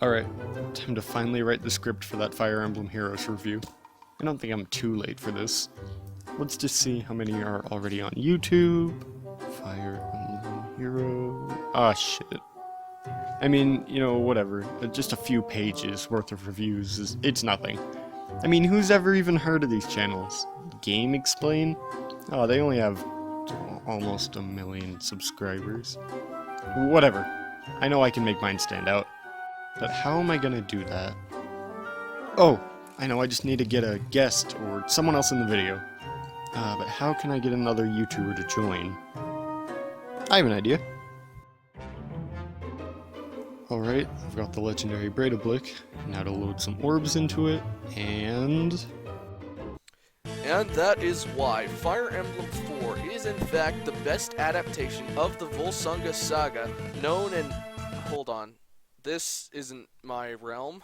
Alright, time to finally write the script for that Fire Emblem Heroes review. I don't think I'm too late for this. Let's just see how many are already on YouTube. Fire Emblem Hero... Ah, shit. I mean, you know, whatever. Just a few pages worth of reviews it's nothing. I mean, who's ever even heard of these channels? Game Explain? Oh, they only have almost 1 million subscribers. Whatever. I know I can make mine stand out. But how am I gonna do that? Oh, I know, I just need to get a guest or someone else in the video. But how can I get another YouTuber to join? I have an idea. Alright, I've got the legendary Blick. Now to load some orbs into it, and that is why Fire Emblem 4 is in fact the best adaptation of the Volsunga saga known in... Hold on. This isn't my realm.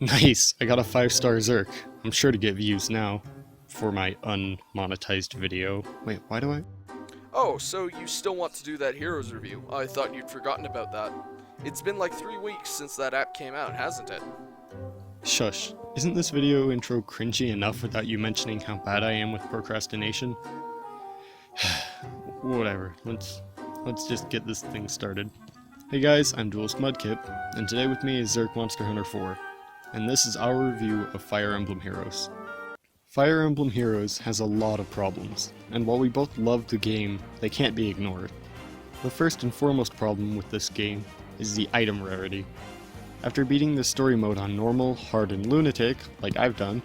Nice! I got a 5-star Zerk. I'm sure to get views now. For my unmonetized video. Wait, why do I? Oh, so you still want to do that Heroes review? I thought you'd forgotten about that. It's been like 3 weeks since that app came out, hasn't it? Shush. Isn't this video intro cringy enough without you mentioning how bad I am with procrastination? Whatever. Let's just get this thing started. Hey guys, I'm Duelist Mudkip, and today with me is Zerk Monster Hunter 4, and this is our review of Fire Emblem Heroes. Fire Emblem Heroes has a lot of problems, and while we both love the game, they can't be ignored. The first and foremost problem with this game is the item rarity. After beating the story mode on normal, hard, and lunatic, like I've done,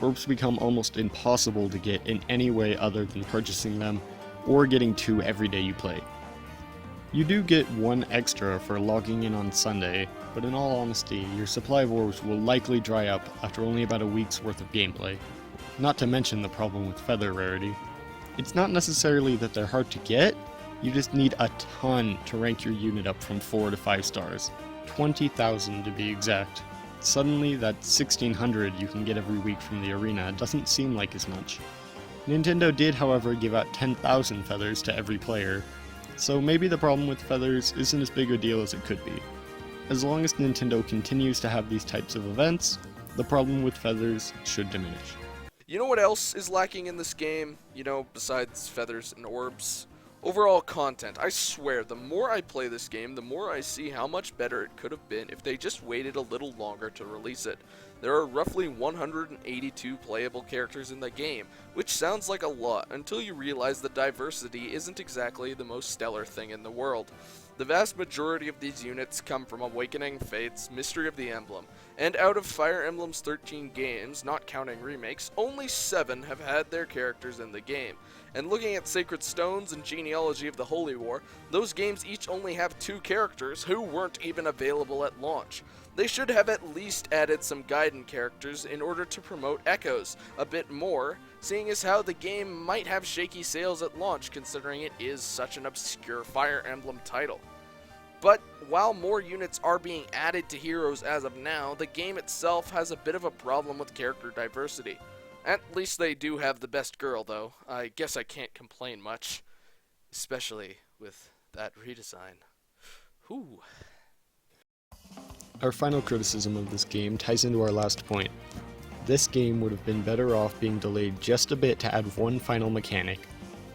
orbs become almost impossible to get in any way other than purchasing them, or getting 2 every day you play. You do get 1 extra for logging in on Sunday, but in all honesty, your supply of orbs will likely dry up after only about a week's worth of gameplay. Not to mention the problem with feather rarity. It's not necessarily that they're hard to get, you just need a ton to rank your unit up from 4 to 5 stars. 20,000 to be exact. Suddenly that 1,600 you can get every week from the arena doesn't seem like as much. Nintendo did however give out 10,000 feathers to every player, so maybe the problem with feathers isn't as big a deal as it could be. As long as Nintendo continues to have these types of events, the problem with feathers should diminish. You know what else is lacking in this game? You know, besides feathers and orbs? Overall content. I swear, the more I play this game, the more I see how much better it could have been if they just waited a little longer to release it. There are roughly 182 playable characters in the game, which sounds like a lot until you realize that diversity isn't exactly the most stellar thing in the world. The vast majority of these units come from Awakening, Fates, Mystery of the Emblem, and out of Fire Emblem's 13 games, not counting remakes, only 7 have had their characters in the game. And looking at Sacred Stones and Genealogy of the Holy War, those games each only have 2 characters who weren't even available at launch. They should have at least added some Gaiden characters in order to promote Echoes a bit more, seeing as how the game might have shaky sales at launch considering it is such an obscure Fire Emblem title. But while more units are being added to Heroes as of now, the game itself has a bit of a problem with character diversity. At least they do have the best girl, though. I guess I can't complain much. Especially with that redesign. Whew. Our final criticism of this game ties into our last point. This game would have been better off being delayed just a bit to add one final mechanic: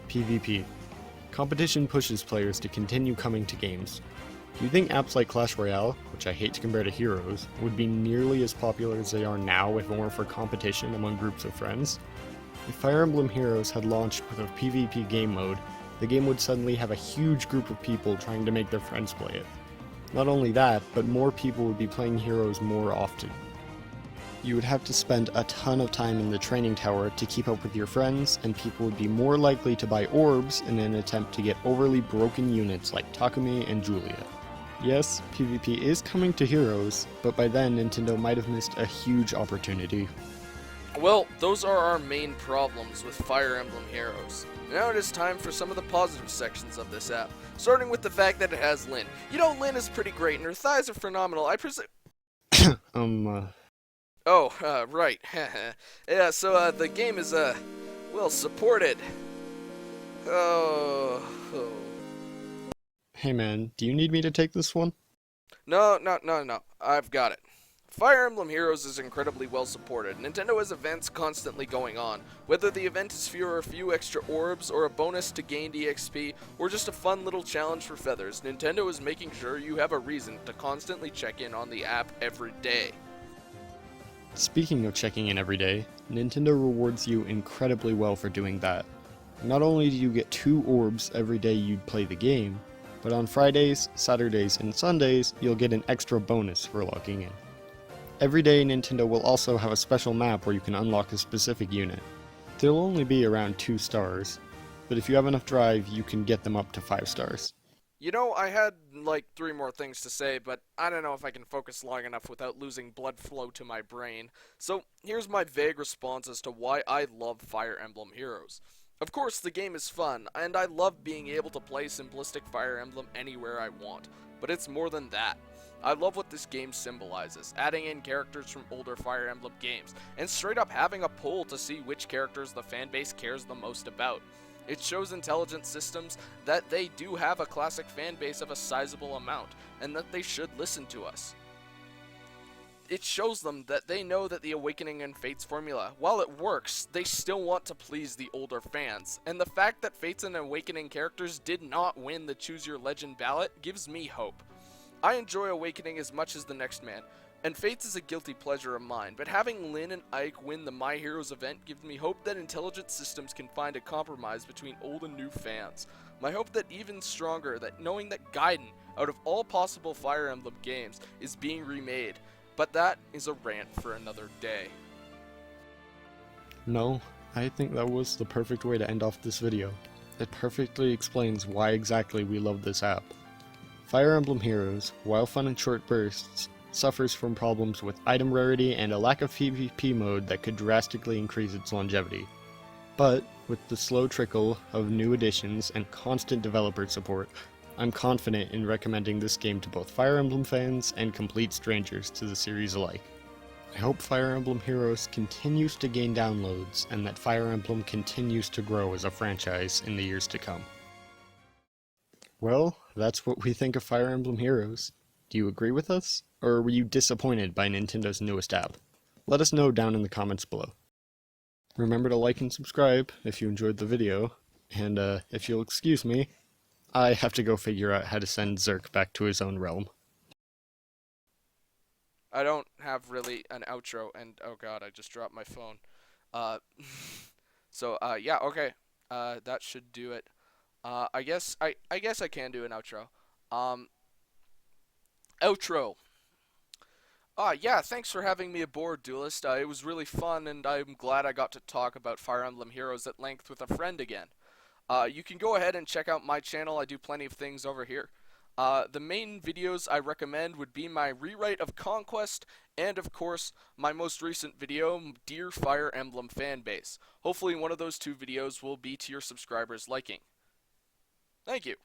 PvP. Competition pushes players to continue coming to games. Do you think apps like Clash Royale, which I hate to compare to Heroes, would be nearly as popular as they are now if it weren't for competition among groups of friends? If Fire Emblem Heroes had launched with a PvP game mode, the game would suddenly have a huge group of people trying to make their friends play it. Not only that, but more people would be playing Heroes more often. You would have to spend a ton of time in the training tower to keep up with your friends, and people would be more likely to buy orbs in an attempt to get overly broken units like Takumi and Julia. Yes, PvP is coming to Heroes, but by then Nintendo might have missed a huge opportunity. Well, those are our main problems with Fire Emblem Heroes. Now it is time for some of the positive sections of this app, starting with the fact that it has Lyn. You know, Lyn is pretty great and her thighs are phenomenal. Oh, right. Yeah, so the game is, well supported. Oh. Hey man, do you need me to take this one? No. I've got it. Fire Emblem Heroes is incredibly well supported. Nintendo has events constantly going on. Whether the event is for a few extra orbs, or a bonus to gain EXP, or just a fun little challenge for feathers, Nintendo is making sure you have a reason to constantly check in on the app every day. Speaking of checking in every day, Nintendo rewards you incredibly well for doing that. Not only do you get 2 orbs every day you play the game, but on Fridays, Saturdays, and Sundays, you'll get an extra bonus for logging in. Every day, Nintendo will also have a special map where you can unlock a specific unit. They'll only be around 2 stars, but if you have enough drive, you can get them up to 5 stars. You know, I had like 3 more things to say, but I don't know if I can focus long enough without losing blood flow to my brain. So here's my vague response as to why I love Fire Emblem Heroes. Of course, the game is fun, and I love being able to play simplistic Fire Emblem anywhere I want, but it's more than that. I love what this game symbolizes, adding in characters from older Fire Emblem games, and straight up having a poll to see which characters the fanbase cares the most about. It shows intelligent systems that they do have a classic fanbase of a sizable amount, and that they should listen to us. It shows them that they know that the Awakening and Fates formula, while it works, they still want to please the older fans, and the fact that Fates and Awakening characters did not win the Choose Your Legend ballot gives me hope. I enjoy Awakening as much as the next man, and Fates is a guilty pleasure of mine, but having Lyn and Ike win the My Heroes event gives me hope that intelligent systems can find a compromise between old and new fans. My hope that even stronger, that knowing that Gaiden, out of all possible Fire Emblem games, is being remade. But that is a rant for another day. No, I think that was the perfect way to end off this video. It perfectly explains why exactly we love this app. Fire Emblem Heroes, while fun in short bursts, suffers from problems with item rarity and a lack of PvP mode that could drastically increase its longevity. But, with the slow trickle of new additions and constant developer support, I'm confident in recommending this game to both Fire Emblem fans and complete strangers to the series alike. I hope Fire Emblem Heroes continues to gain downloads and that Fire Emblem continues to grow as a franchise in the years to come. Well, that's what we think of Fire Emblem Heroes. Do you agree with us, or were you disappointed by Nintendo's newest app? Let us know down in the comments below. Remember to like and subscribe if you enjoyed the video, and if you'll excuse me, I have to go figure out how to send Zerk back to his own realm. I don't have really an outro, and oh god, I just dropped my phone. Yeah, okay. That should do it. I guess I can do an outro. Outro. Yeah, thanks for having me aboard, Duelist. It was really fun, and I'm glad I got to talk about Fire Emblem Heroes at length with a friend again. You can go ahead and check out my channel. I do plenty of things over here. The main videos I recommend would be my rewrite of Conquest, and of course, my most recent video, Dear Fire Emblem Fanbase. Hopefully one of those 2 videos will be to your subscribers' liking. Thank you.